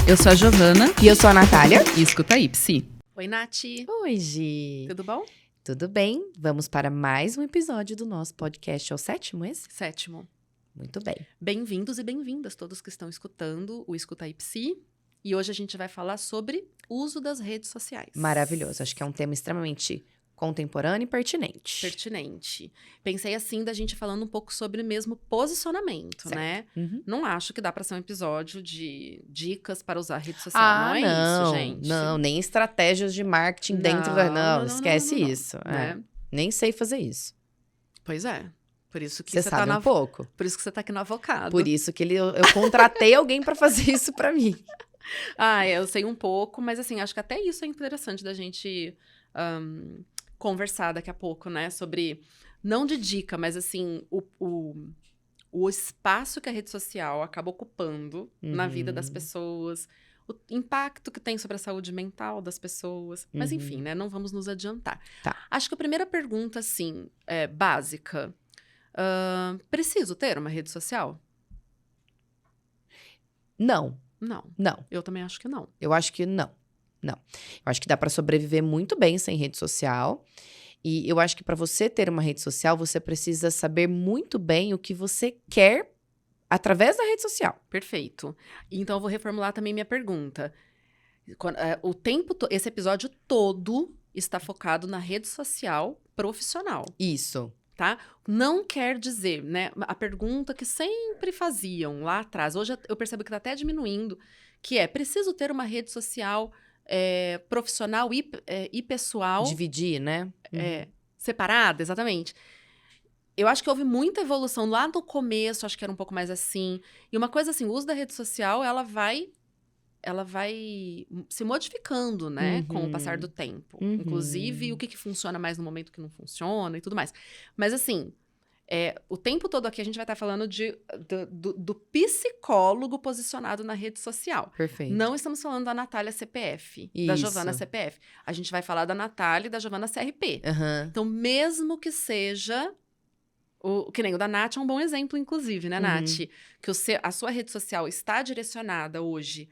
Eu sou a Giovana. E eu sou a Natália. E escuta aí, Psi. Oi, Nath. Oi, Gi. Tudo bom? Tudo bem? Vamos para mais um episódio do nosso podcast. É o 7º esse? 7º. Muito bem. Bem-vindos e bem-vindas todos que estão escutando o Escuta aí, Psi. E hoje a gente vai falar sobre uso das redes sociais. Maravilhoso. Acho que é um tema extremamente contemporâneo e pertinente. Pertinente. Pensei assim da gente falando um pouco sobre mesmo posicionamento, Certo. né? Uhum. Não acho que dá pra ser um episódio de dicas para usar rede social. Não é isso, gente. Não, nem estratégias de marketing dentro da... Não, esquece isso. Né? Nem sei fazer isso. Pois é. Por isso que Você você sabe tá um pouco. Por isso que você tá aqui no Avocado. Por isso que eu contratei alguém para fazer isso para mim. Eu sei um pouco, mas assim, acho que até isso é interessante da gente conversar daqui a pouco, né? Sobre, não de dica, mas assim, o espaço que a rede social acaba ocupando na vida das pessoas, o impacto que tem sobre a saúde mental das pessoas. Mas enfim, né? Não vamos nos adiantar. Tá. Acho que a primeira pergunta, assim, básica. Preciso ter uma rede social? Não. Eu também acho que não. Eu acho que não. Eu acho que dá para sobreviver muito bem sem rede social. E eu acho que para você ter uma rede social, você precisa saber muito bem o que você quer através da rede social. Perfeito. Então, eu vou reformular também minha pergunta. Esse episódio todo está focado na rede social profissional. Isso. Tá? Não quer dizer, né? A pergunta que sempre faziam lá atrás, hoje eu percebo que está até diminuindo, que é, preciso ter uma rede social profissional e pessoal... Dividir, né? Separada, exatamente. Eu acho que houve muita evolução lá no começo, acho que era um pouco mais assim. E uma coisa assim, o uso da rede social, ela vai se modificando, né? Com o passar do tempo. Inclusive, o que funciona mais no momento que não funciona e tudo mais. Mas assim, o tempo todo aqui a gente vai estar falando do psicólogo posicionado na rede social. Perfeito. Não estamos falando da Natália CPF, da Giovana CPF. A gente vai falar da Natália e da Giovana CRP. Então, mesmo que seja... que nem o da Nath é um bom exemplo, inclusive, né, Nath? Que a sua rede social está direcionada hoje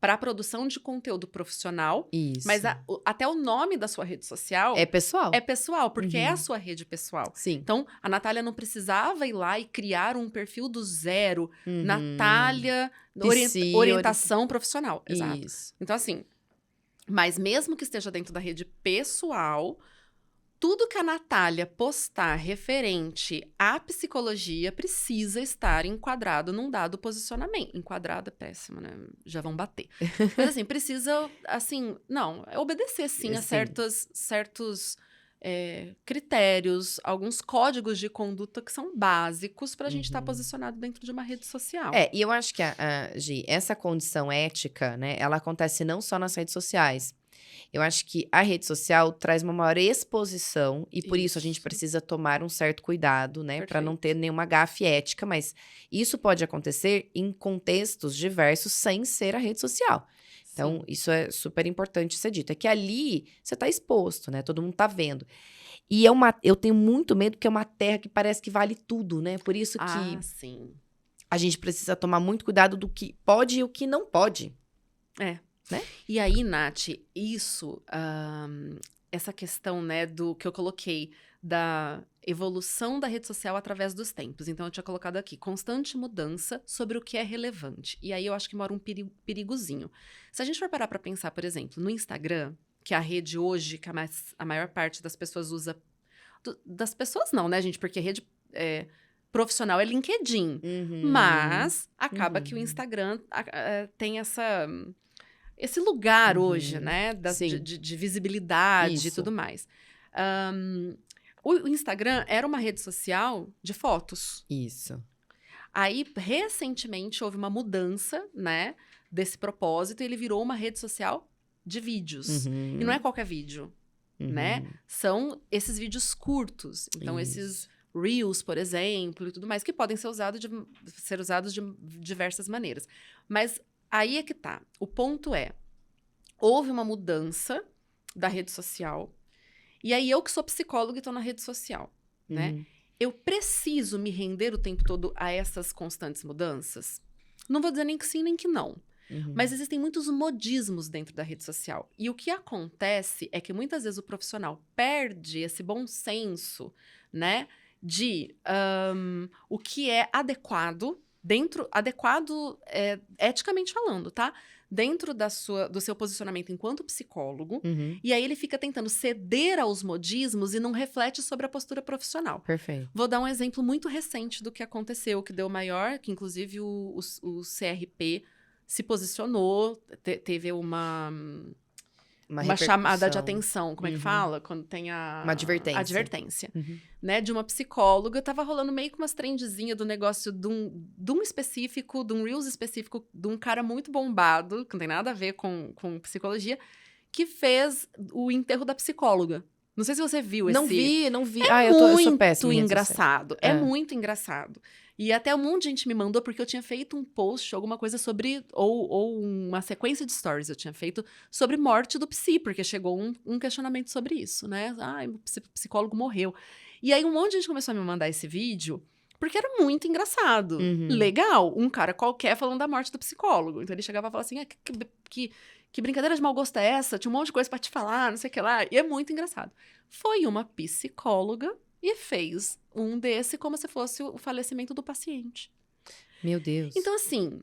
para a produção de conteúdo profissional. Isso. Mas até o nome da sua rede social... É pessoal. É pessoal, porque é a sua rede pessoal. Sim. Então, a Natália não precisava ir lá e criar um perfil do zero. Natália, orientação profissional. Exato. Isso. Então, assim... Mas mesmo que esteja dentro da rede pessoal... Tudo que a Natália postar referente à psicologia precisa estar enquadrado num dado posicionamento. Enquadrado é péssimo, né? Já vão bater. Mas, assim, precisa, assim... Não, obedecer, sim, a certos critérios, alguns códigos de conduta que são básicos para a gente estar posicionado dentro de uma rede social. E eu acho que, Gi, essa condição ética, né? Ela acontece não só nas redes sociais. Eu acho que a rede social traz uma maior exposição e por isso a gente precisa tomar um certo cuidado, né? Para não ter nenhuma gafe ética, mas isso pode acontecer em contextos diversos sem ser a rede social. Então, isso é super importante ser dito. É que ali você tá exposto, né? Todo mundo tá vendo. E eu tenho muito medo porque é uma terra que parece que vale tudo, né? Por isso que sim. A gente precisa tomar muito cuidado do que pode e o que não pode. Né? E aí, Nath, essa questão, né, do que eu coloquei, da evolução da rede social através dos tempos. Então, eu tinha colocado aqui, constante mudança sobre o que é relevante. E aí, eu acho que mora um perigozinho. Se a gente for parar para pensar, por exemplo, no Instagram, que é a rede hoje que a maior parte das pessoas usa... Das pessoas não, né, gente? Porque a rede profissional é LinkedIn. Mas acaba que o Instagram tem esse lugar hoje, né? De visibilidade e tudo mais. O Instagram era uma rede social de fotos. Isso. Aí, recentemente, houve uma mudança, né? Desse propósito e ele virou uma rede social de vídeos. E não é qualquer vídeo, né? São esses vídeos curtos. Então, esses Reels, por exemplo, e tudo mais, que podem ser usados de diversas maneiras. Mas... Aí é que tá. O ponto é, houve uma mudança da rede social, e aí eu que sou psicóloga e tô na rede social, né? Eu preciso me render o tempo todo a essas constantes mudanças? Não vou dizer nem que sim, nem que não. Uhum. Mas existem muitos modismos dentro da rede social. E o que acontece é que muitas vezes o profissional perde esse bom senso, né? De o que é adequado, eticamente falando, tá? Dentro do seu posicionamento enquanto psicólogo. Uhum. E aí ele fica tentando ceder aos modismos e não reflete sobre a postura profissional. Perfeito. Vou dar um exemplo muito recente do que aconteceu, que deu maior, que inclusive o CRP se posicionou, teve uma chamada de repercussão. atenção, como é que Uhum. fala? Quando tem Uma advertência. advertência, Uhum. né? De uma psicóloga, tava rolando meio que umas trendzinhas do negócio de um específico, de um Reels específico, de um cara muito bombado, que não tem nada a ver com psicologia, que fez o enterro da psicóloga. Não sei se você viu esse... Não vi. Eu sou péssima em rede social. engraçado. É muito engraçado. E até um monte de gente me mandou, porque eu tinha feito um post, alguma coisa sobre... Ou uma sequência de stories eu tinha feito sobre morte do psi, porque chegou um questionamento sobre isso, né? O psicólogo morreu. E aí um monte de gente começou a me mandar esse vídeo, porque era muito engraçado. Uhum. Legal, um cara qualquer falando da morte do psicólogo. Então ele chegava e falava assim, que brincadeira de mau gosto é essa? Tinha um monte de coisa pra te falar, não sei o que lá. E é muito engraçado. Foi uma psicóloga e fez um desse como se fosse o falecimento do paciente. Meu Deus. Então, assim,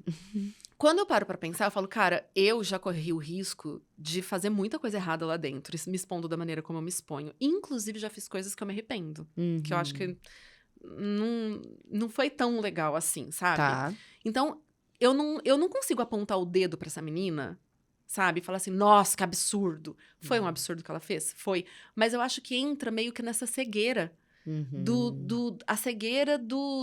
quando eu paro pra pensar, eu falo, cara, eu já corri o risco de fazer muita coisa errada lá dentro, me expondo da maneira como eu me exponho. Inclusive, já fiz coisas que eu me arrependo. Uhum. Que eu acho que não foi tão legal assim, sabe? Tá. Então, eu não consigo apontar o dedo pra essa menina, sabe? E falar assim, nossa, que absurdo. Foi um absurdo que ela fez? Foi. Mas eu acho que entra meio que nessa cegueira. Uhum. A cegueira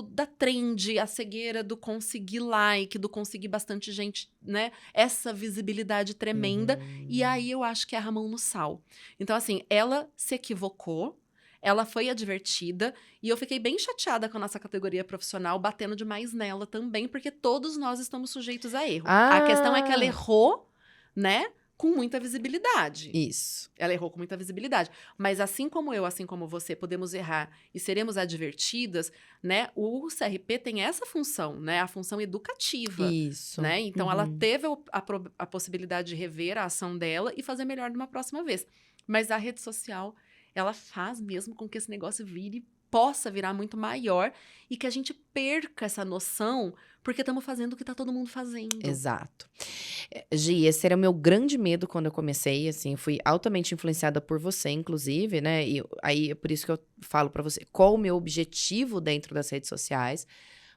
da trend, a cegueira do conseguir like, do conseguir bastante gente, né? Essa visibilidade tremenda. Uhum. E aí eu acho que erra a mão no sal. Então, assim, ela se equivocou, ela foi advertida, e eu fiquei bem chateada com a nossa categoria profissional, batendo demais nela também, porque todos nós estamos sujeitos a erro. A questão é que ela errou, né? Com muita visibilidade. Isso. Ela errou com muita visibilidade. Mas assim como eu, assim como você, podemos errar e seremos advertidas, né? O CRP tem essa função, né? A função educativa. Isso. Né? Então, ela teve a possibilidade de rever a ação dela e fazer melhor numa próxima vez. Mas a rede social, ela faz mesmo com que esse negócio possa virar muito maior e que a gente perca essa noção porque estamos fazendo o que está todo mundo fazendo. Exato. Gi, esse era o meu grande medo quando eu comecei, assim, fui altamente influenciada por você, inclusive, né, e aí é por isso que eu falo pra você, qual o meu objetivo dentro das redes sociais,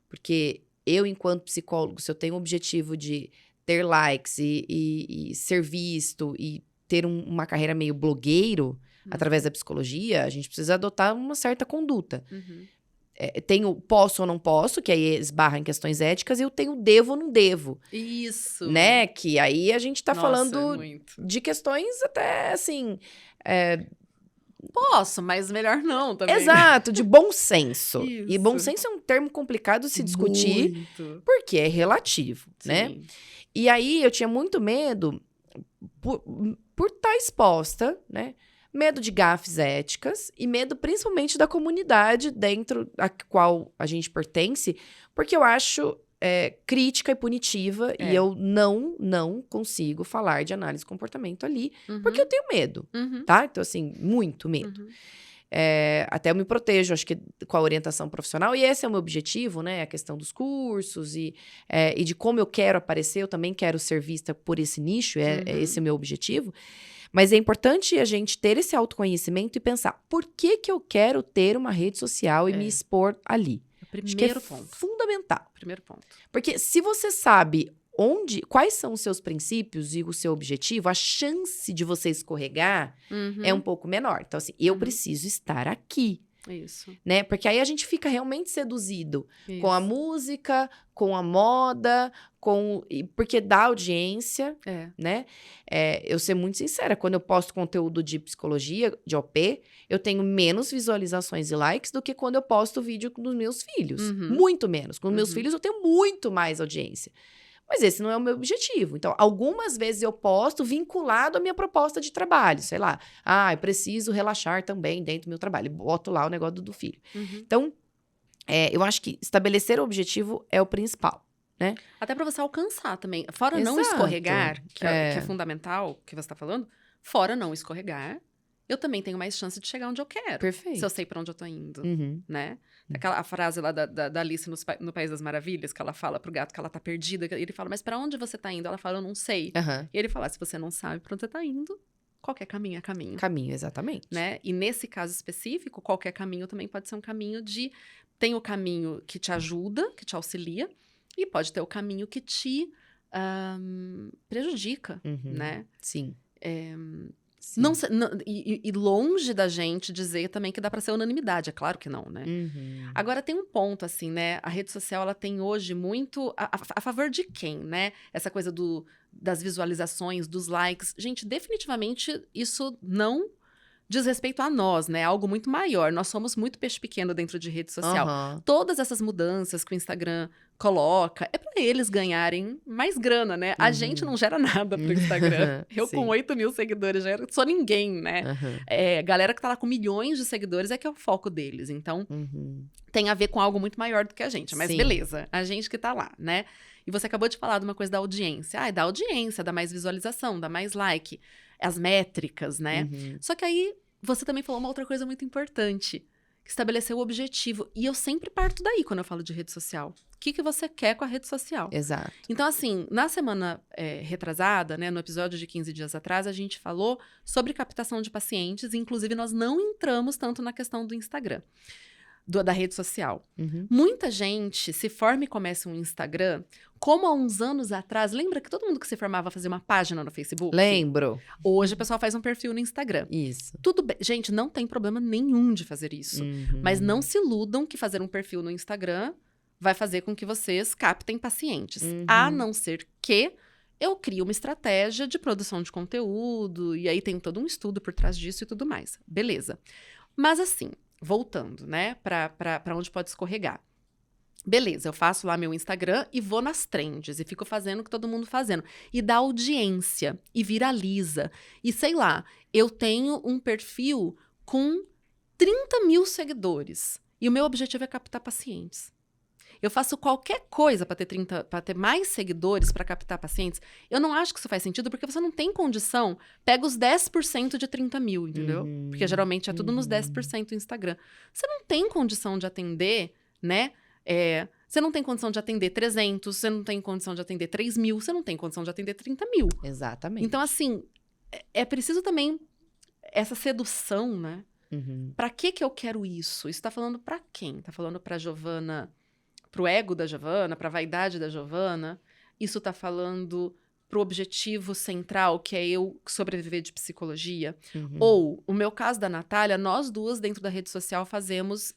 porque eu, enquanto psicólogo, se eu tenho o objetivo de ter likes e ser visto e ter uma carreira meio blogueiro, através da psicologia, a gente precisa adotar uma certa conduta. Tenho posso ou não posso, que aí esbarra em questões éticas, e eu tenho devo ou não devo. Isso. Né? Que aí a gente tá falando muito. de questões até, assim... Posso, mas melhor não também. Exato, de bom senso. Isso. E bom senso é um termo complicado de se discutir, Muito. porque é relativo, né? Sim. E aí eu tinha muito medo por estar exposta, né? Medo de gafes éticas e medo principalmente da comunidade dentro da qual a gente pertence, porque eu acho crítica e punitiva e eu não consigo falar de análise de comportamento ali, porque eu tenho medo, tá? Então, assim, muito medo. Até eu me protejo, acho que com a orientação profissional, e esse é o meu objetivo, né? A questão dos cursos e de como eu quero aparecer, eu também quero ser vista por esse nicho, esse é o meu objetivo. Mas é importante a gente ter esse autoconhecimento e pensar, por que eu quero ter uma rede social e me expor ali? Acho que é fundamental. Primeiro ponto. Porque se você sabe quais são os seus princípios e o seu objetivo, a chance de você escorregar é um pouco menor. Então, assim, eu preciso estar aqui. Isso. Né? Porque aí a gente fica realmente seduzido com a música, com a moda, porque dá audiência, né? Eu ser muito sincera, quando eu posto conteúdo de psicologia, de OP, eu tenho menos visualizações e likes do que quando eu posto vídeo dos meus filhos. Muito menos. Com meus filhos eu tenho muito mais audiência. Mas esse não é o meu objetivo. Então, algumas vezes eu posto vinculado à minha proposta de trabalho. Sei lá, eu preciso relaxar também dentro do meu trabalho. Boto lá o negócio do filho. Então, eu acho que estabelecer o objetivo é o principal. Até pra você alcançar também. Fora não Exato. escorregar, que É. é fundamental, que você tá falando, fora não escorregar, eu também tenho mais chance de chegar onde eu quero. Perfeito. Se eu sei pra onde eu tô indo, Uhum. né? A frase lá da Alice no País das Maravilhas, que ela fala pro gato que ela tá perdida, e ele fala, mas pra onde você tá indo? Ela fala, eu não sei. Aham. E ele fala, se você não sabe pra onde você tá indo, qualquer caminho é caminho. Caminho, exatamente. Né? E nesse caso específico, qualquer caminho também pode ser um caminho de... Tem o caminho que te ajuda, que te auxilia, e pode ter o caminho que te prejudica, Uhum. né? Sim. Sim. E longe da gente dizer também que dá pra ser unanimidade, é claro que não, né? Uhum. Agora tem um ponto, assim, né? A rede social, ela tem hoje muito... A favor de quem, né? Essa coisa das visualizações, dos likes. Gente, definitivamente isso não diz respeito a nós, né? É algo muito maior. Nós somos muito peixe pequeno dentro de rede social. Aham. Todas essas mudanças que o Instagram coloca, é pra eles ganharem mais grana, né? A gente não gera nada pro Instagram. Eu Sim. com 8 mil seguidores já sou ninguém, né? Aham. Galera que tá lá com milhões de seguidores é que é o foco deles. Então, Uhum. tem a ver com algo muito maior do que a gente. Mas Sim. beleza, a gente que tá lá, né? E você acabou de falar de uma coisa da audiência. Dá audiência, dá mais visualização, dá mais like. As métricas, né? Uhum. Só que aí, você também falou uma outra coisa muito importante. Que estabeleceu o objetivo. E eu sempre parto daí quando eu falo de rede social. O que você quer com a rede social? Exato. Então, assim, na semana retrasada, né, no episódio de 15 dias atrás, a gente falou sobre captação de pacientes. E, inclusive, nós não entramos tanto na questão do Instagram, da rede social. Uhum. Muita gente se forma e começa um Instagram, como há uns anos atrás. Lembra que todo mundo que se formava fazia uma página no Facebook? Lembro. Hoje o pessoal faz um perfil no Instagram. Isso. Tudo bem. Gente, não tem problema nenhum de fazer isso. Uhum. Mas não se iludam que fazer um perfil no Instagram vai fazer com que vocês captem pacientes. Uhum. A não ser que eu crie uma estratégia de produção de conteúdo, e aí tem todo um estudo por trás disso e tudo mais. Beleza. Mas assim, voltando, né, pra onde pode escorregar. Beleza, eu faço lá meu Instagram e vou nas trends e fico fazendo o que todo mundo fazendo. E dá audiência, e viraliza. E sei lá, eu tenho um perfil com 30 mil seguidores. E o meu objetivo é captar pacientes. Eu faço qualquer coisa para ter mais seguidores, para captar pacientes. Eu não acho que isso faz sentido, porque você não tem condição. Pega os 10% de 30 mil, entendeu? Uhum. Porque geralmente é tudo nos 10% do Instagram. Você não tem condição de atender, né? Você não tem condição de atender 300, você não tem condição de atender 3 mil, você não tem condição de atender 30 mil. Exatamente. Então, assim, é preciso também essa sedução, né? Uhum. Pra que eu quero isso? Isso tá falando pra quem? Tá falando pra Giovana, pro ego da Giovana, pra vaidade da Giovana? Isso tá falando pro objetivo central, que é eu sobreviver de psicologia? Uhum. Ou, o meu caso da Natália, nós duas dentro da rede social fazemos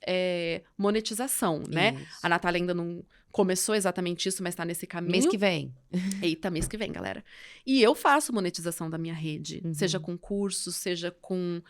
monetização, né? Isso. A Natália ainda não começou exatamente isso, mas tá nesse caminho. Mês que vem. Eita, mês que vem, galera. E eu faço monetização da minha rede, Uhum. seja com cursos, seja com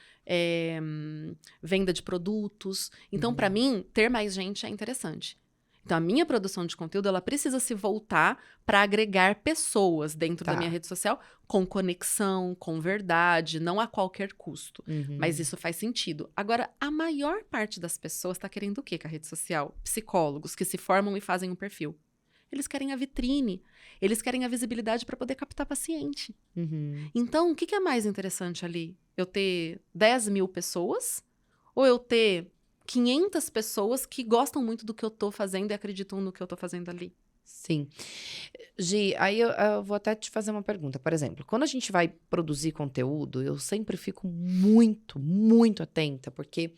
venda de produtos. Então, pra mim, ter mais gente é interessante. Então, a minha produção de conteúdo, ela precisa se voltar para agregar pessoas dentro Tá. da minha rede social com conexão, com verdade, não a qualquer custo. Uhum. Mas isso faz sentido. Agora, a maior parte das pessoas está querendo o quê com a rede social? Psicólogos que se formam e fazem um perfil. Eles querem a vitrine, eles querem a visibilidade para poder captar paciente. Uhum. Então, o que é mais interessante ali? Eu ter 10 mil pessoas ou eu ter 500 pessoas que gostam muito do que eu tô fazendo e acreditam no que eu tô fazendo ali? Sim. Gi, aí eu vou até te fazer uma pergunta. Por exemplo, quando a gente vai produzir conteúdo, eu sempre fico muito, muito atenta, porque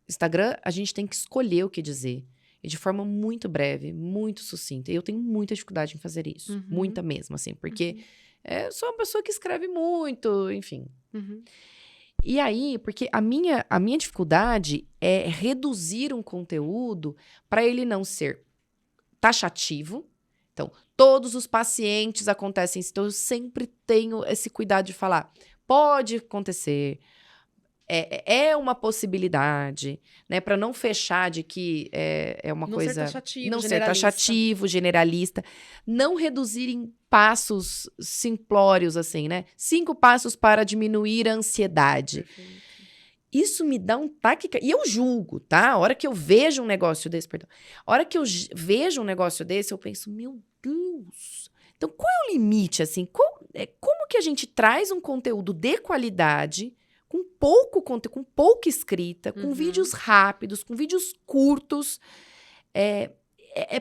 Instagram a gente tem que escolher o que dizer. E de forma muito breve, muito sucinta. E eu tenho muita dificuldade em fazer isso. Uhum. Muita mesmo, assim. Porque eu sou uma pessoa que escreve muito, enfim. Uhum. E aí, porque a minha dificuldade é reduzir um conteúdo para ele não ser taxativo. Então, todos os pacientes acontecem isso. Então, eu sempre tenho esse cuidado de falar, pode acontecer, é uma possibilidade, né? Para não fechar de que é uma Não coisa... ser taxativo, não ser generalista. taxativo, generalista. Não reduzir em passos simplórios, assim, né? 5 passos para diminuir a ansiedade. Perfeito. isso me dá um taquicardia. E eu julgo, tá? A hora que eu vejo um negócio desse, a hora que eu vejo um negócio desse, eu penso, meu Deus. Então, qual é o limite, assim? Como que a gente traz um conteúdo de qualidade, com pouca escrita, com vídeos rápidos, com vídeos curtos?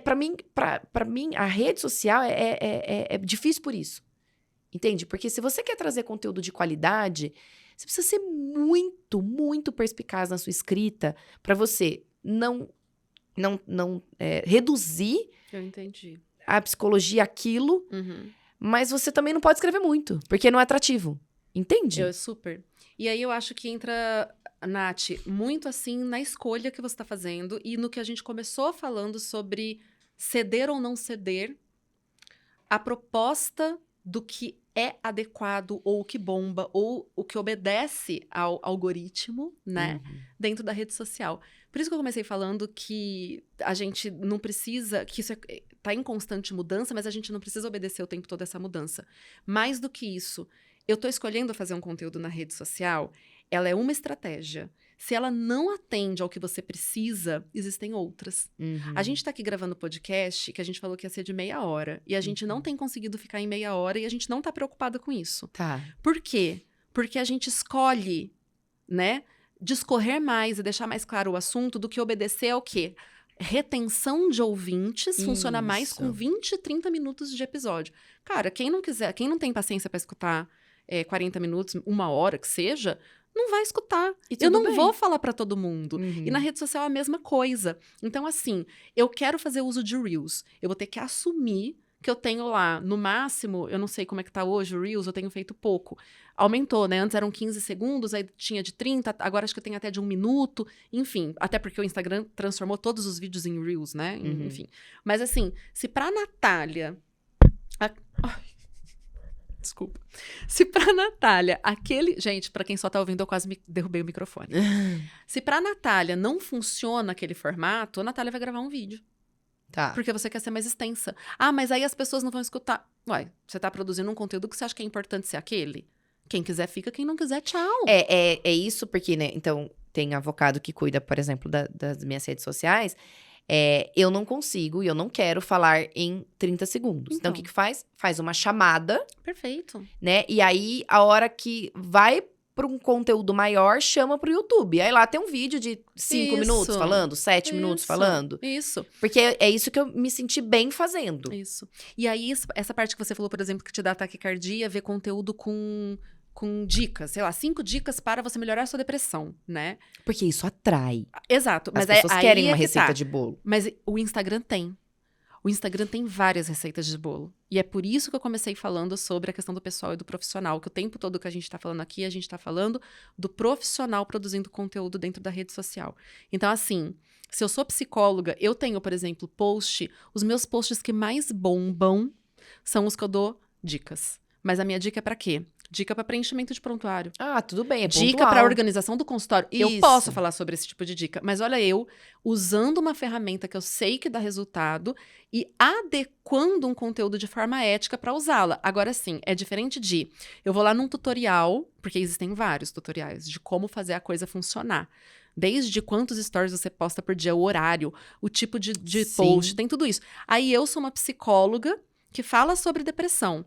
Para mim, a rede social é difícil por isso. Entende? Porque se você quer trazer conteúdo de qualidade, você precisa ser muito, muito perspicaz na sua escrita para você não reduzir Eu entendi. a psicologia àquilo, mas você também não pode escrever muito, porque não é atrativo. Entende? Super. E aí eu acho que entra, Nath, muito assim na escolha que você está fazendo e no que a gente começou falando sobre ceder ou não ceder, a proposta do que é adequado ou o que bomba ou o que obedece ao algoritmo, né, dentro da rede social. Por isso que eu comecei falando que a gente não precisa, que isso tá em constante mudança, mas a gente não precisa obedecer o tempo todo essa mudança. Mais do que isso, eu tô escolhendo fazer um conteúdo na rede social, ela é uma estratégia. Se ela não atende ao que você precisa, existem outras. A gente tá aqui gravando podcast que a gente falou que ia ser de meia hora. E a gente não tem conseguido ficar em meia hora e a gente não tá preocupada com isso. Tá. Por quê? Porque a gente escolhe, né, discorrer mais e deixar mais claro o assunto do que obedecer ao quê? Retenção de ouvintes funciona mais com 20, 30 minutos de episódio. Cara, quem não tem paciência para escutar 40 minutos, 1 hora que seja, não vai escutar. Eu não vou falar para todo mundo. E na rede social é a mesma coisa. Então, assim, eu quero fazer uso de Reels. Eu vou ter que assumir que eu tenho lá, no máximo, eu não sei como é que tá hoje o Reels, eu tenho feito pouco. Aumentou, né? Antes eram 15 segundos, aí tinha de 30, agora acho que eu tenho até de 1 minuto. Enfim, até porque o Instagram transformou todos os vídeos em Reels, né? Enfim. Mas assim, se pra Natália... Desculpa. Se pra Natália, Gente, pra quem só tá ouvindo, eu quase derrubei o microfone. Se pra Natália não funciona aquele formato, a Natália vai gravar um vídeo. Tá. Porque você quer ser mais extensa. Ah, mas aí as pessoas não vão escutar. Ué, você tá produzindo um conteúdo que você acha que é importante ser aquele? Quem quiser fica, quem não quiser, tchau. É isso porque, né? Então, tem avocado que cuida, por exemplo, das minhas redes sociais. Eu não consigo e eu não quero falar em 30 segundos. Então, o que faz? Faz uma chamada. Perfeito. Né? E aí, a hora que vai para um conteúdo maior, chama pro YouTube. Aí lá tem um vídeo de 5 minutos falando, 7 minutos falando. Isso. Porque é isso que eu me senti bem fazendo. Isso. E aí, essa parte que você falou, por exemplo, que te dá taquicardia, ver conteúdo com dicas, sei lá, 5 dicas para você melhorar a sua depressão, né? Porque isso atrai. Exato. As Mas pessoas querem uma que receita de bolo. Mas o Instagram tem. O Instagram tem várias receitas de bolo. E é por isso que eu comecei falando sobre a questão do pessoal e do profissional. Que o tempo todo que a gente tá falando aqui, a gente tá falando do profissional produzindo conteúdo dentro da rede social. Então, assim, se eu sou psicóloga, eu tenho, por exemplo, os meus posts que mais bombam são os que eu dou dicas. Mas a minha dica é pra quê? Dica para preenchimento de prontuário. Ah, tudo bem, é pontual. Dica para organização do consultório. Isso. Eu posso falar sobre esse tipo de dica, mas olha eu usando uma ferramenta que eu sei que dá resultado e adequando um conteúdo de forma ética para usá-la. Agora sim, é diferente de eu vou lá num tutorial, porque existem vários tutoriais de como fazer a coisa funcionar. Desde quantos stories você posta por dia, o horário, o tipo de post, tem tudo isso. Aí eu sou uma psicóloga que fala sobre depressão.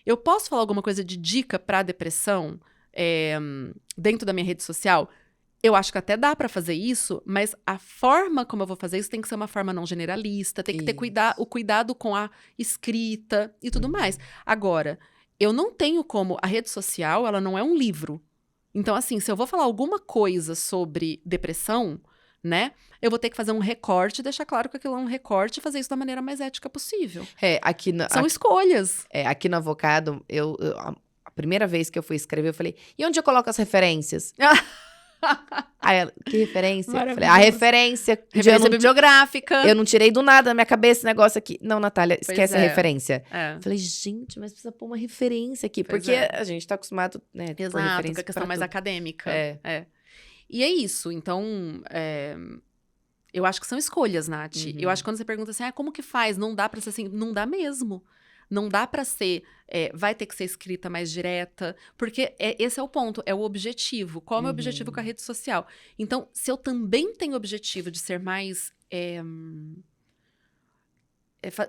Eu posso falar alguma coisa de dica para depressão dentro da minha rede social? Eu acho que até dá para fazer isso, mas a forma como eu vou fazer isso tem que ser uma forma não generalista, tem que ter o cuidado com a escrita e tudo mais. Agora, eu não tenho como... A rede social, ela não é um livro. Então, assim, se eu vou falar alguma coisa sobre depressão, né? Eu vou ter que fazer um recorte, deixar claro que aquilo é um recorte e fazer isso da maneira mais ética possível. São escolhas. Aqui no Avocado, a primeira vez que eu fui escrever, eu falei, e onde eu coloco as referências? Aí ela, que referência? Eu falei, a referência bibliográfica. Eu não tirei do nada da minha cabeça esse negócio aqui. Não, Natália, esquece a referência. Eu falei, gente, mas precisa pôr uma referência aqui. Porque a gente tá acostumado, né? Exato, com a questão mais acadêmica. E é isso. Então, eu acho que são escolhas, Nath. Eu acho que quando você pergunta assim, como que faz? Não dá pra ser assim. Não dá mesmo. Não dá pra ser, vai ter que ser escrita mais direta, porque esse é o ponto, é o objetivo. Qual é o meu objetivo com a rede social? Então, se eu também tenho o objetivo de ser mais...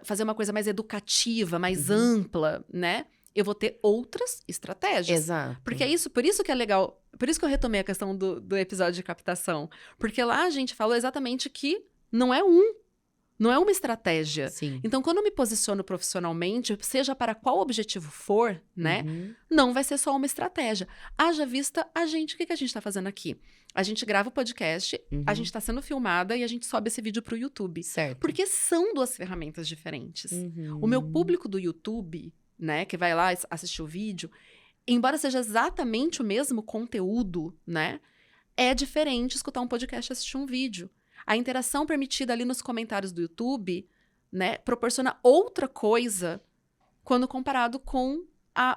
fazer uma coisa mais educativa, mais ampla, né? Eu vou ter outras estratégias. Exato. Porque por isso que é legal, por isso que eu retomei a questão do episódio de captação. Porque lá a gente falou exatamente que não é uma estratégia. Sim. Então, quando eu me posiciono profissionalmente, seja para qual objetivo for, né? Não vai ser só uma estratégia. Haja vista a gente, o que a gente tá fazendo aqui? A gente grava o podcast, a gente tá sendo filmada e a gente sobe esse vídeo pro YouTube. Certo. Porque são duas ferramentas diferentes. O meu público do YouTube, né, que vai lá assistir o vídeo, embora seja exatamente o mesmo conteúdo, né, é diferente escutar um podcast e assistir um vídeo. A interação permitida ali nos comentários do YouTube, né, proporciona outra coisa quando comparado com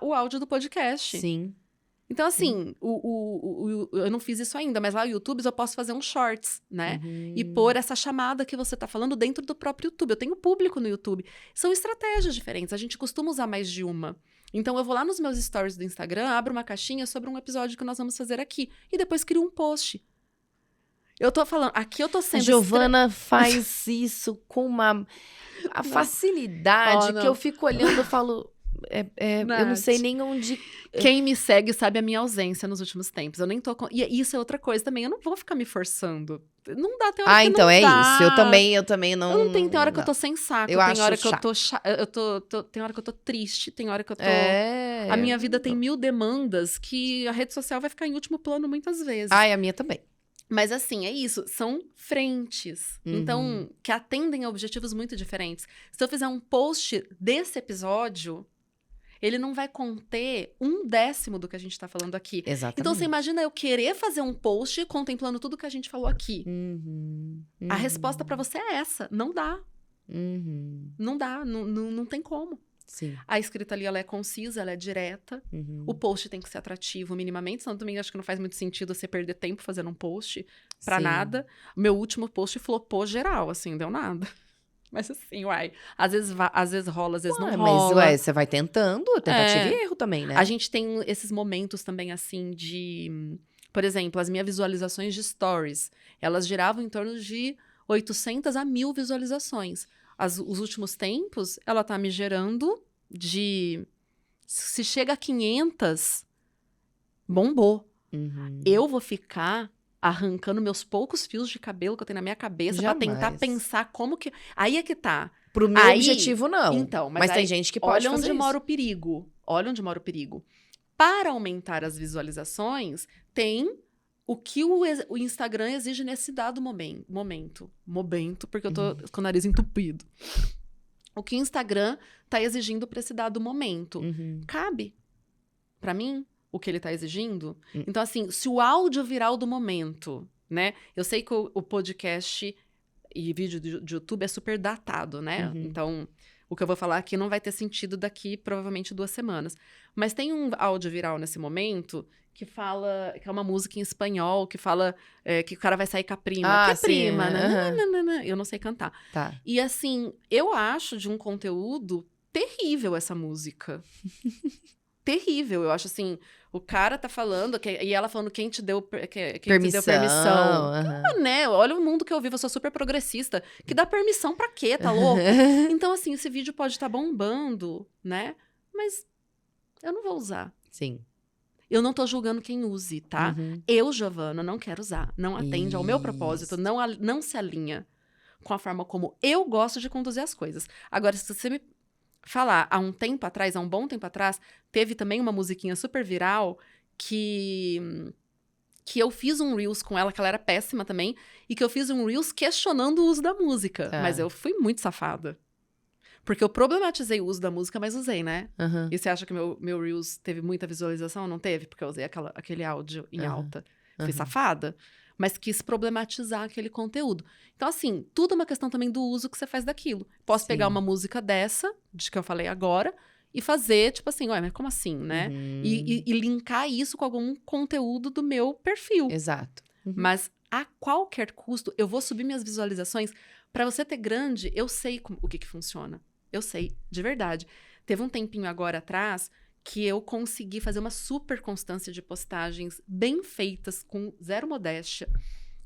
o áudio do podcast. Sim. Então, assim, eu não fiz isso ainda, mas lá no YouTube eu posso fazer um shorts, né? E pôr essa chamada que você tá falando dentro do próprio YouTube. Eu tenho público no YouTube. São estratégias diferentes. A gente costuma usar mais de uma. Então, eu vou lá nos meus stories do Instagram, abro uma caixinha sobre um episódio que nós vamos fazer aqui. E depois crio um post. Eu tô falando, aqui eu tô sendo... Giovana faz isso com a facilidade que eu fico olhando e falo... eu não sei nem onde... Quem me segue sabe a minha ausência nos últimos tempos. Eu nem tô... E isso é outra coisa também. Eu não vou ficar me forçando. Não dá, tem hora que então não é dá. isso. Eu também não... Eu não tenho, tem hora que eu tô sem saco. Eu tem acho hora que chato. eu tô... Tem hora que eu tô triste. Tem hora que eu tô... A A minha vida tem 1000 demandas que a rede social vai ficar em último plano muitas vezes. A minha também. Mas assim, é isso, são frentes. Então, que atendem a objetivos muito diferentes. Se eu fizer um post desse episódio, ele não vai conter 1/10 do que a gente tá falando aqui. Exatamente. Então, você imagina eu querer fazer um post contemplando tudo que a gente falou aqui. A resposta pra você é essa, não dá. Não dá, não tem como. Sim. A escrita ali, ela é concisa, ela é direta. O post tem que ser atrativo minimamente, senão também acho que não faz muito sentido você perder tempo fazendo um post pra nada. O meu último post flopou geral, assim, deu nada. Mas assim, às vezes rola, às vezes não rola. Mas, você vai tentando, tentativa e erro também, né? A gente tem esses momentos também, assim, de... Por exemplo, as minhas visualizações de stories, elas giravam em torno de 800 a 1000 visualizações. Os últimos tempos, ela tá me gerando de... Se chega a 500, bombou. Eu vou ficar arrancando meus poucos fios de cabelo que eu tenho na minha cabeça pra tentar pensar como que... Aí é que tá. Pro meu objetivo, não. Então, mas tem gente que pode fazer olha onde isso. mora o perigo. Olha onde mora o perigo. Para aumentar as visualizações, tem... O que o Instagram exige nesse dado momento, porque eu tô com o nariz entupido. O que o Instagram tá exigindo para esse dado momento. Cabe para mim o que ele tá exigindo? Então, assim, se o áudio viral do momento, né? Eu sei que o podcast e vídeo de YouTube é super datado, né? Então, o que eu vou falar aqui não vai ter sentido daqui, provavelmente, 2 semanas. Mas tem um áudio viral nesse momento... que é uma música em espanhol, que fala que o cara vai sair com a prima. Que sim, prima? Nananana. Eu não sei cantar. Tá. E assim, eu acho de um conteúdo terrível essa música. Terrível. Eu acho assim, o cara tá falando, e ela falando quem te deu permissão. Né? Olha o mundo que eu vivo, eu sou super progressista. Que dá permissão pra quê? Tá louco? Então assim, esse vídeo pode estar bombando, né? Mas eu não vou usar. Sim. Eu não tô julgando quem use, tá? Eu, Giovana, não quero usar. Não atende ao meu propósito, não se alinha com a forma como eu gosto de conduzir as coisas. Agora, se você me falar, há um bom tempo atrás, teve também uma musiquinha super viral que eu fiz um Reels com ela, que ela era péssima também, e que eu fiz um Reels questionando o uso da música. Mas eu fui muito safada. Porque eu problematizei o uso da música, mas usei, né? E você acha que meu Reels teve muita visualização? Não teve, porque eu usei aquele áudio em alta. Fui safada. Mas quis problematizar aquele conteúdo. Então, assim, tudo é uma questão também do uso que você faz daquilo. Posso pegar uma música dessa, de que eu falei agora, e fazer, tipo assim, ué, mas como assim, né? E linkar isso com algum conteúdo do meu perfil. Exato. Mas, a qualquer custo, eu vou subir minhas visualizações. Pra você ter grande, eu sei o que funciona. Eu sei, de verdade. Teve um tempinho agora atrás que eu consegui fazer uma super constância de postagens bem feitas, com zero modéstia,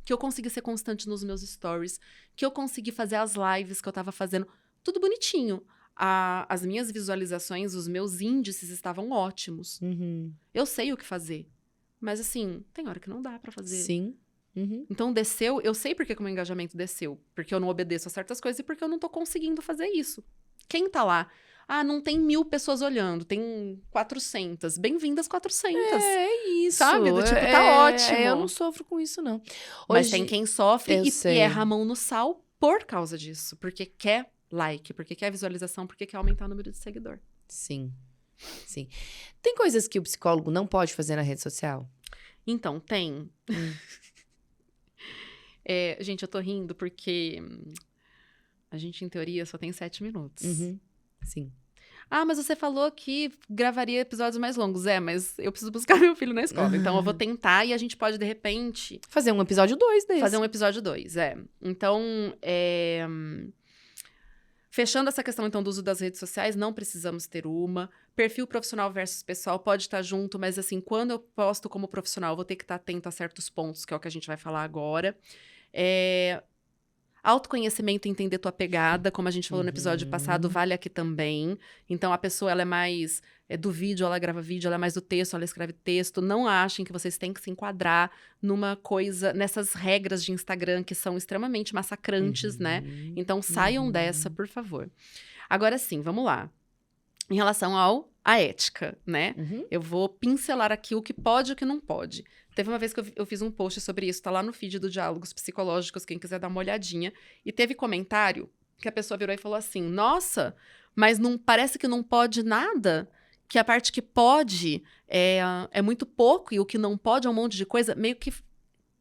que eu consegui ser constante nos meus stories, que eu consegui fazer as lives que eu tava fazendo, tudo bonitinho. As minhas visualizações, os meus índices estavam ótimos. Uhum. Eu sei o que fazer. Mas, assim, tem hora que não dá pra fazer. Sim. Uhum. Então, desceu. Eu sei porque que o meu engajamento desceu. Porque eu não obedeço a certas coisas e porque eu não tô conseguindo fazer isso. Quem tá lá? Ah, não tem 1000 pessoas olhando. Tem 400. Bem-vindas 400. É isso. Sabe? Do tipo, tá ótimo. Eu não sofro com isso, não. Mas Hoje- tem quem sofre eu e sei. erra a mão no sal por causa disso. Porque quer like, porque quer visualização, porque quer aumentar o número de seguidor. Sim. Sim. Tem coisas que o psicólogo não pode fazer na rede social? Então, tem. Gente, eu tô rindo porque a gente, em teoria, só tem 7 minutos. Uhum. Sim. Ah, mas você falou que gravaria episódios mais longos. Mas eu preciso buscar meu filho na escola. Então, eu vou tentar e a gente pode, de repente, Fazer um episódio 2 desse. fazer um episódio 2. Então, fechando essa questão, então, do uso das redes sociais, não precisamos ter uma. Perfil profissional versus pessoal pode estar junto, mas, assim, quando eu posto como profissional, eu vou ter que estar atento a certos pontos, que é o que a gente vai falar agora. Autoconhecimento e entender tua pegada, como a gente falou no episódio passado, vale aqui também. Então, a pessoa, ela é mais do vídeo, ela grava vídeo, ela é mais do texto, ela escreve texto. Não achem que vocês têm que se enquadrar numa coisa, nessas regras de Instagram que são extremamente massacrantes, né? Então, saiam dessa, por favor. Agora sim, vamos lá. Em relação à ética, né? Uhum. Eu vou pincelar aqui o que pode e o que não pode. Teve uma vez que eu fiz um post sobre isso, tá lá no feed do Diálogos Psicológicos, quem quiser dar uma olhadinha. E teve comentário que a pessoa virou e falou assim, nossa, mas não parece que não pode nada? Que a parte que pode é muito pouco e o que não pode é um monte de coisa, meio que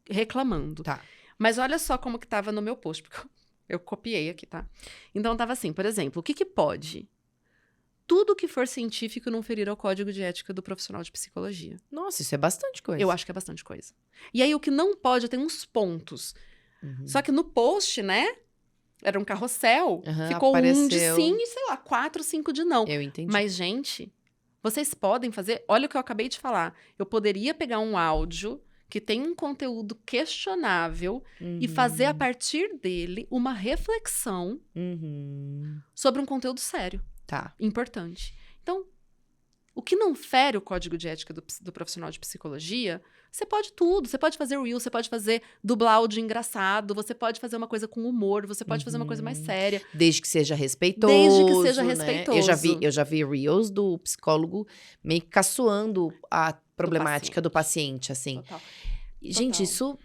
reclamando. Tá. Mas olha só como que tava no meu post, porque eu copiei aqui, tá? Então tava assim, por exemplo, o que pode? Tudo que for científico não ferir ao código de ética do profissional de psicologia. Nossa, isso é bastante coisa. Eu acho que é bastante coisa. E aí, o que não pode, tem uns pontos. Uhum. Só que no post, né? Era um carrossel. Aham, Ficou um de apareceu. sim e, sei lá, 4, 5 de não. Eu entendi. Mas, gente, vocês podem fazer... Olha o que eu acabei de falar. Eu poderia pegar um áudio que tem um conteúdo questionável e fazer, a partir dele, uma reflexão Uhum. sobre um conteúdo sério. Tá. Importante. Então, o que não fere o código de ética do profissional de psicologia, você pode tudo. Você pode fazer reel, você pode fazer dublar áudio engraçado, você pode fazer uma coisa com humor, você pode fazer uma coisa mais séria. Desde que seja respeitoso. Desde que seja né? respeitoso. Eu já vi reels do psicólogo meio que caçoando a problemática do paciente, assim. Total. E, gente, Total. isso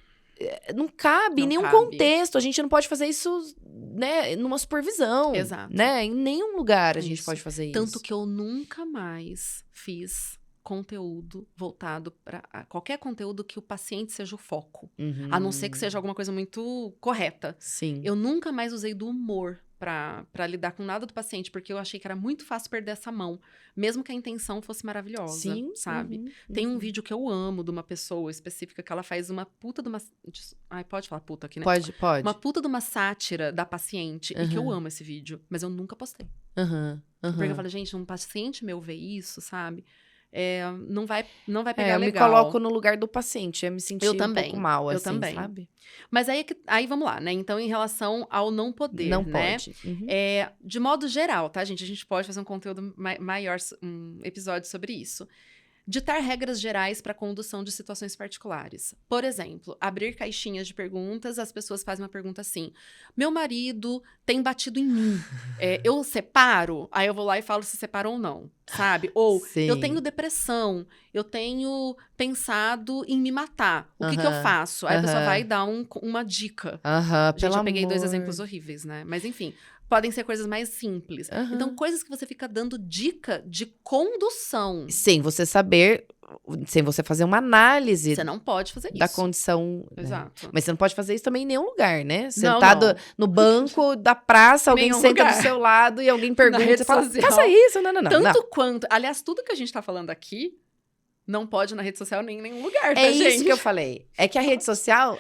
não cabe Não em nenhum cabe. contexto. A gente não pode fazer isso, né, numa supervisão. Exato. Né? Em nenhum lugar a gente Isso. pode fazer isso. Tanto que eu nunca mais fiz conteúdo voltado para qualquer conteúdo que o paciente seja o foco. Uhum. A não ser que seja alguma coisa muito correta. Sim. Eu nunca mais usei do humor pra lidar com nada do paciente, porque eu achei que era muito fácil perder essa mão, mesmo que a intenção fosse maravilhosa, Sim, sabe? uhum, Tem um uhum. vídeo que eu amo de uma pessoa específica que ela faz uma puta de uma... Ai, pode falar puta aqui, né? Pode. Uma puta de uma sátira da paciente, e que eu Uhum. amo esse vídeo, mas eu nunca postei. Uhum, uhum. Porque eu falei, gente, um paciente meu ver isso, sabe? Não vai pegar eu me legal. coloco no lugar do paciente. Eu me senti Eu um também, pouco mal, eu assim, também. sabe? Mas aí vamos lá, né? Então, em relação ao não poder, Não né? pode. Uhum. De modo geral, tá, gente? A gente pode fazer um conteúdo maior, um episódio sobre isso. Ditar regras gerais para a condução de situações particulares. Por exemplo, abrir caixinhas de perguntas, as pessoas fazem uma pergunta assim: meu marido tem batido em mim, eu separo? Aí eu vou lá e falo se separa ou não, sabe? Ou Sim. eu tenho depressão, eu tenho pensado em me matar, o que eu Aham, faço? Aí a pessoa aham. vai dar uma dica. Aham, Gente, pelo eu peguei 2 amor. exemplos horríveis, né? Mas enfim, podem ser coisas mais simples. Aham. Então, coisas que você fica dando dica de condução. Sem você saber, sem você fazer uma análise Você não pode fazer da isso. condição. né? Exato. Mas você não pode fazer isso também em nenhum lugar, né? Não, Sentado não. no banco da praça, alguém Nenhum senta lugar. do seu lado e alguém pergunta, rede você fala, social. faça isso, não. Tanto quanto... Aliás, tudo que a gente tá falando aqui Não pode na rede social nem em nenhum lugar, tá, É gente? isso que eu falei. É que a rede social,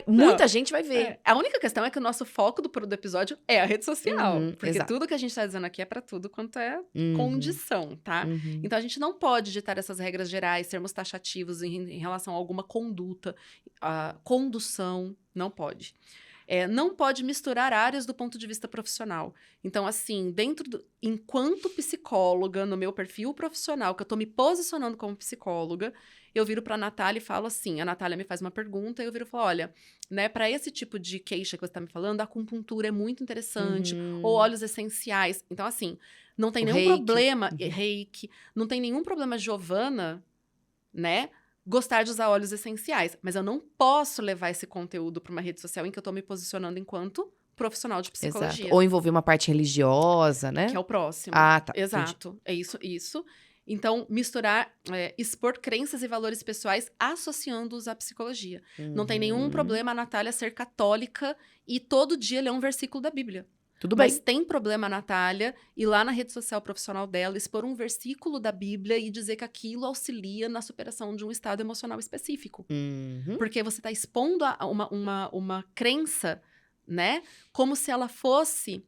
muita gente vai ver. A única questão é que o nosso foco do episódio é a rede social. Uhum, porque exato. tudo que a gente tá dizendo aqui é pra tudo quanto é Uhum, condição, tá? uhum. Então, a gente não pode ditar essas regras gerais, sermos taxativos em relação a alguma conduta, a condução, não pode. Não pode misturar áreas do ponto de vista profissional. Então, assim, enquanto psicóloga, no meu perfil profissional, que eu tô me posicionando como psicóloga, eu viro pra Natália e falo assim, a Natália me faz uma pergunta e eu viro e falo, olha, né, pra esse tipo de queixa que você tá me falando, a acupuntura é muito interessante, ou óleos essenciais. Então, assim, não tem O nenhum reiki. problema, reiki, não tem nenhum problema, Giovana, né, gostar de usar óleos essenciais, mas eu não posso levar esse conteúdo para uma rede social em que eu tô me posicionando enquanto profissional de psicologia. Exato. Ou envolver uma parte religiosa, né? Que é o próximo. Ah, tá. Exato. É isso. Então, expor crenças e valores pessoais associando-os à psicologia. Não tem nenhum problema a Natália ser católica e todo dia ler um versículo da Bíblia. Tudo bem. Mas tem problema a Natália ir lá na rede social profissional dela, expor um versículo da Bíblia e dizer que aquilo auxilia na superação de um estado emocional específico. Uhum. Porque você está expondo uma crença, né? Como se ela fosse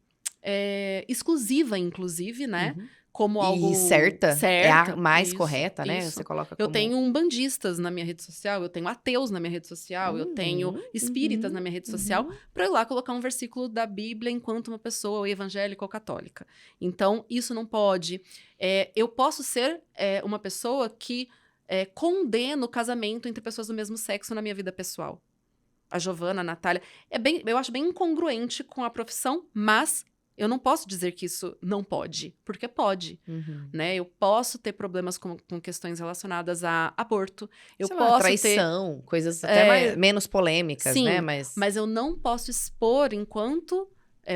exclusiva, inclusive, né? Uhum. Como algo E certa, é a mais isso, correta, né? isso. Você coloca Eu como... tenho umbandistas na minha rede social, eu tenho ateus na minha rede social, eu tenho espíritas na minha rede social, para eu ir lá colocar um versículo da Bíblia enquanto uma pessoa evangélica ou católica. Então, isso não pode. Eu posso ser uma pessoa que condena o casamento entre pessoas do mesmo sexo na minha vida pessoal. A Giovana, a Natália. Eu acho bem incongruente com a profissão, mas eu não posso dizer que isso não pode, porque pode, né? Eu posso ter problemas com questões relacionadas a aborto, eu Sei lá, posso traição, coisas até menos polêmicas, sim, né? Mas eu não posso expor, enquanto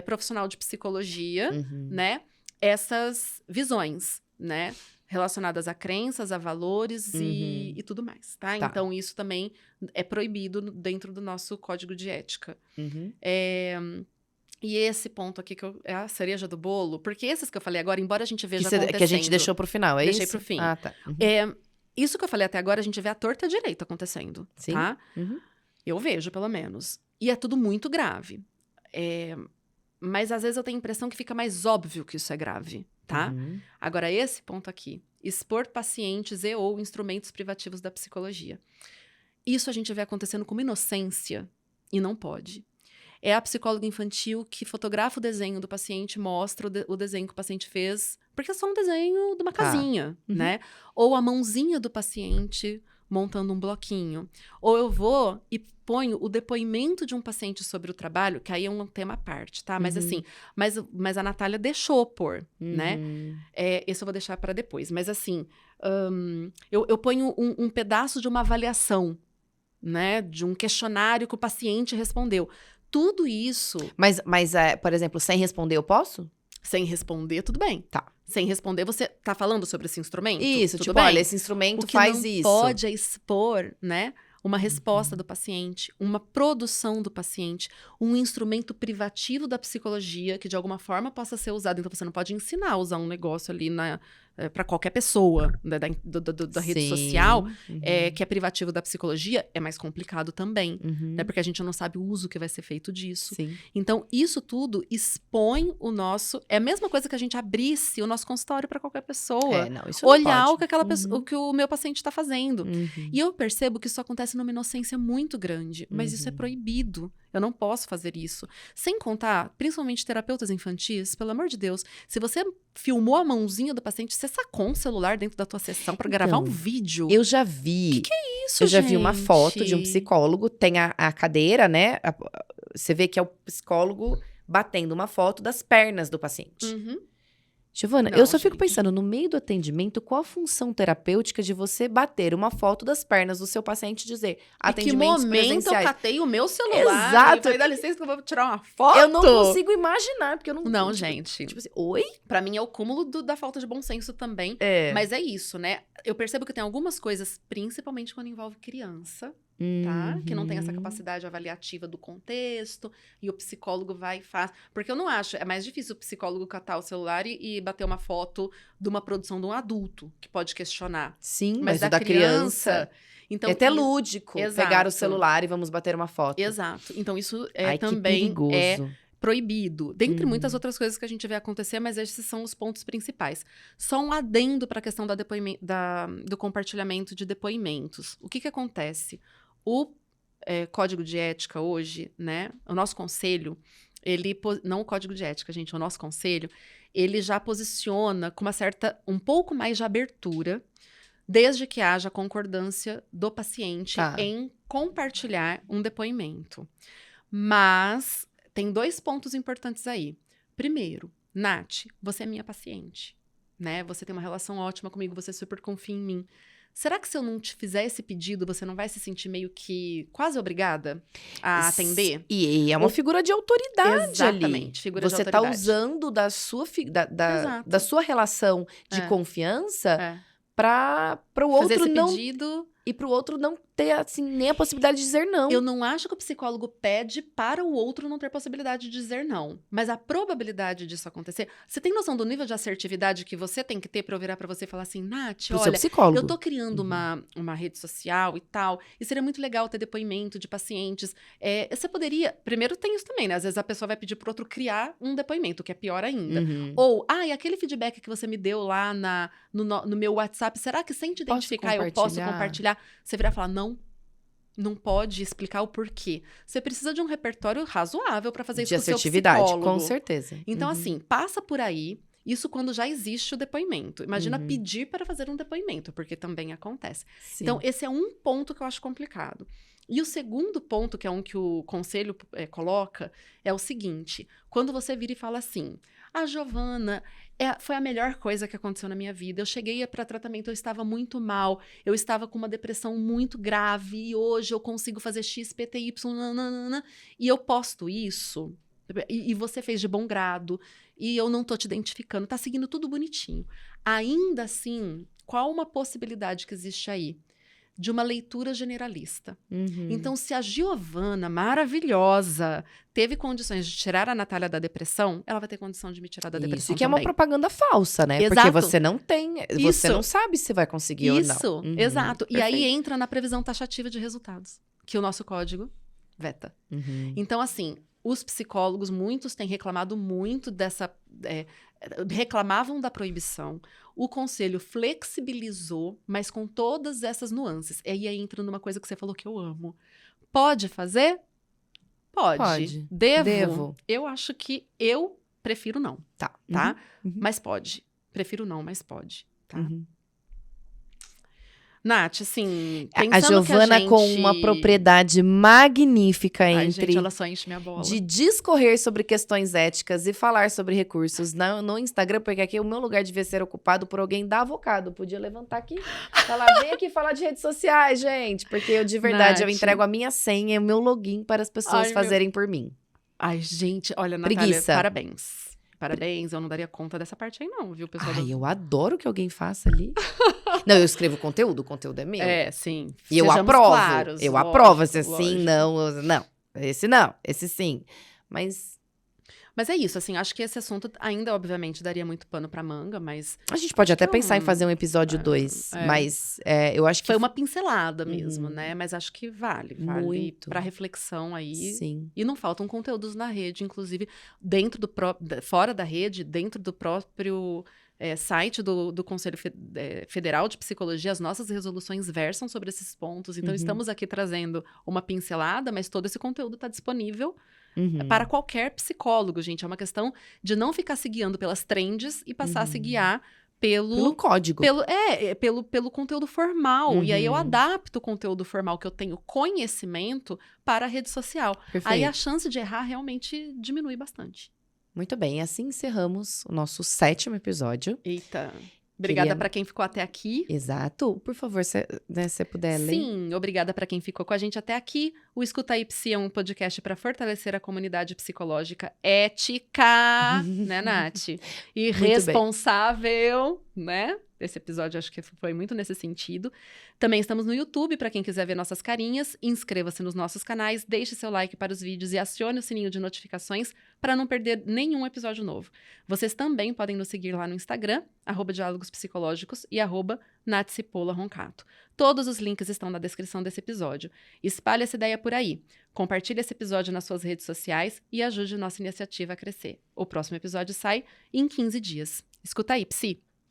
profissional de psicologia, né? Essas visões, né? Relacionadas a crenças, a valores e tudo mais, tá? Então, isso também é proibido dentro do nosso código de ética. E esse ponto aqui, é a cereja do bolo, porque esses que eu falei agora, embora a gente veja acontecendo... Que a gente deixou pro final, é isso? Deixei pro fim. Ah, tá. Isso que eu falei até agora, a gente vê a torta direita acontecendo, Sim. tá? Eu vejo, pelo menos. E é tudo muito grave. Mas, às vezes, eu tenho a impressão que fica mais óbvio que isso é grave, tá? Agora, esse ponto aqui, expor pacientes e ou instrumentos privativos da psicologia. Isso a gente vê acontecendo com uma inocência e não pode. É a psicóloga infantil que fotografa o desenho do paciente, mostra o desenho que o paciente fez, porque é só um desenho de uma casinha, né? Ou a mãozinha do paciente montando um bloquinho. Ou eu vou e ponho o depoimento de um paciente sobre o trabalho, que aí é um tema à parte, tá? Mas assim, mas a Natália deixou pôr, né? Esse eu vou deixar para depois. Mas assim, eu ponho um pedaço de uma avaliação, né? De um questionário que o paciente respondeu. Tudo isso... Mas por exemplo, sem responder eu posso? Sem responder, tudo bem. Tá. Sem responder, você tá falando sobre esse instrumento? Isso, tudo tipo, bem? olha, esse instrumento faz isso. O que não pode é expor, né? Uma resposta do paciente, uma produção do paciente, um instrumento privativo da psicologia que de alguma forma possa ser usado. Então, você não pode ensinar a usar um negócio ali para qualquer pessoa da rede social, que é privativo da psicologia, é mais complicado também, né? Porque a gente não sabe o uso que vai ser feito disso. Sim. Então, isso tudo expõe o nosso... É a mesma coisa que a gente abrisse o nosso consultório para qualquer pessoa. Não, isso não olhar pode. o que aquela pessoa, o que o meu paciente está fazendo. E eu percebo que isso acontece numa inocência muito grande, mas isso é proibido. Eu não posso fazer isso. Sem contar, principalmente terapeutas infantis, pelo amor de Deus, se você filmou a mãozinha do paciente, você sacou um celular dentro da tua sessão para gravar um vídeo. Eu já vi. Que é isso, Eu já gente? vi uma foto de um psicólogo, tem a cadeira, né? Você vê que é o psicólogo batendo uma foto das pernas do paciente. Giovana, Não, eu só fico gente. pensando, no meio do atendimento, qual a função terapêutica de você bater uma foto das pernas do seu paciente e dizer atendimentos Em que momento presenciais? eu catei o meu celular Exato. e falei, dá licença que eu vou tirar uma foto? Eu não consigo imaginar, porque eu não... Não, tipo, gente. Tipo assim, oi? Pra mim é o cúmulo da falta de bom senso também. Mas é isso, né? Eu percebo que tem algumas coisas, principalmente quando envolve criança, tá? Que não tem essa Uhum. capacidade avaliativa do contexto, e o psicólogo vai e faz. Porque eu não acho, é mais difícil o psicólogo catar o celular e bater uma foto de uma produção de um adulto, que pode questionar. Sim, Mas mas o da criança então, é até isso- lúdico. Exato. Pegar o celular e vamos bater uma foto. Exato. Então, isso Ai, que também perigoso. é proibido. Dentre Uhum. muitas outras coisas que a gente vê acontecer, mas esses são os pontos principais. Só um adendo para a questão do compartilhamento de depoimentos. O que acontece? O Código de Ética hoje, né? O nosso conselho, não o Código de Ética, gente, o nosso conselho, ele já posiciona com um pouco mais de abertura, desde que haja concordância do paciente Tá. em compartilhar um depoimento. Mas tem 2 pontos importantes aí. Primeiro, Nath, você é minha paciente, né? Você tem uma relação ótima comigo, você super confia em mim. Será que se eu não te fizer esse pedido, você não vai se sentir meio que quase obrigada a atender? E é uma figura de autoridade Exatamente, ali. figura de Você tá autoridade. usando da sua, Exato. da sua relação de É. confiança É. para o Fazer outro esse não pedido. e pro outro não ter assim nem a possibilidade de dizer não. Eu não acho que o psicólogo pede para o outro não ter possibilidade de dizer não. Mas a probabilidade disso acontecer. Você tem noção do nível de assertividade que você tem que ter para eu virar para você e falar assim, Nath, Pro seu olha, psicólogo. eu tô criando uma rede social e tal, e seria muito legal ter depoimento de pacientes. Você poderia. Primeiro tem isso também, né? Às vezes a pessoa vai pedir pro outro criar um depoimento, que é pior ainda. Uhum. Ou, e aquele feedback que você me deu lá no meu WhatsApp, será que sem te Posso identificar eu posso compartilhar? compartilhar? Você virar e falar, não pode explicar o porquê. Você precisa de um repertório razoável para fazer isso De com o seu assertividade, psicólogo. com certeza. Então, Uhum. assim, passa por aí. Isso quando já existe o depoimento. Imagina Uhum. pedir para fazer um depoimento, porque também acontece. Sim. Então, esse é um ponto que eu acho complicado. E o segundo ponto, que é um que o conselho coloca, é o seguinte: quando você vira e fala assim, a Giovana foi a melhor coisa que aconteceu na minha vida. Eu cheguei para tratamento, eu estava muito mal, eu estava com uma depressão muito grave, e hoje eu consigo fazer X, PTY, nananana, e eu posto isso, e você fez de bom grado, e eu não tô te identificando, tá seguindo tudo bonitinho. Ainda assim, qual uma possibilidade que existe aí? De uma leitura generalista. Uhum. Então, se a Giovana, maravilhosa, teve condições de tirar a Natália da depressão, ela vai ter condição de me tirar da depressão Isso que é uma também. propaganda falsa, né? Porque Exato. você não tem, você Isso. não sabe se vai conseguir ou não. Isso, Uhum. exato. E aí Perfeito. entra na previsão taxativa de resultados, que o nosso código veta. Uhum. Então, assim, os psicólogos, muitos têm reclamado muito dessa... reclamavam da proibição. O conselho flexibilizou, mas com todas essas nuances. E aí entra numa coisa que você falou que eu amo. Pode fazer? Pode. Devo? Eu acho que eu prefiro não, Tá. tá? Uhum. Mas pode. Prefiro não, mas pode, tá? Uhum. Nath, assim, A pensando Giovana que a gente... com uma propriedade magnífica Ai, entre gente, ela só enche minha bola. de discorrer sobre questões éticas e falar sobre recursos no Instagram, porque aqui o meu lugar devia ser ocupado por alguém da Avocado. Podia levantar aqui, falar, vem aqui falar de redes sociais, gente, porque eu de verdade, eu Nath. entrego a minha senha e o meu login para as pessoas Ai, fazerem por mim. Ai, gente, olha, Natália, Preguiça. parabéns. Parabéns, eu não daria conta dessa parte aí não, viu, pessoal? Ai, eu adoro que alguém faça ali. Não, eu escrevo conteúdo, o conteúdo é meu. Sim. E eu sejamos aprovo. claros, eu lógico, aprovo, se assim, lógico. não. Esse não, esse sim. Mas Mas é isso, assim, acho que esse assunto ainda, obviamente, daria muito pano pra manga, mas a gente pode até que pensar em fazer um episódio 2. é. Mas eu acho que... foi uma pincelada mesmo, Uhum. né? Mas acho que vale Muito. pra reflexão aí. Sim. E não faltam conteúdos na rede, inclusive fora da rede, dentro do próprio site do Conselho Federal de Psicologia, as nossas resoluções versam sobre esses pontos. Então, Uhum. estamos aqui trazendo uma pincelada, mas todo esse conteúdo está disponível Uhum. para qualquer psicólogo, gente. É uma questão de não ficar se guiando pelas trends e passar a se guiar Pelo código. pelo conteúdo formal. E aí eu Uhum. adapto o conteúdo formal que eu tenho conhecimento para a rede social. Perfeito. Aí a chance de errar realmente diminui bastante. Muito bem, assim encerramos o nosso 7º episódio. Eita. Obrigada Queria- para quem ficou até aqui. Exato. Por favor, se você puder ler. Sim, obrigada para quem ficou com a gente até aqui. O Escuta aí Psi é um podcast para fortalecer a comunidade psicológica ética, né, Nath? E bem. responsável, né? Esse episódio acho que foi muito nesse sentido. Também estamos no YouTube, para quem quiser ver nossas carinhas. Inscreva-se nos nossos canais, deixe seu like para os vídeos e acione o sininho de notificações para não perder nenhum episódio novo. Vocês também podem nos seguir lá no Instagram, @diálogos psicológicos e @natsipola_roncato. Todos os links estão na descrição desse episódio. Espalhe essa ideia por aí. Compartilhe esse episódio nas suas redes sociais e ajude nossa iniciativa a crescer. O próximo episódio sai em 15 dias. Escuta aí, Psi!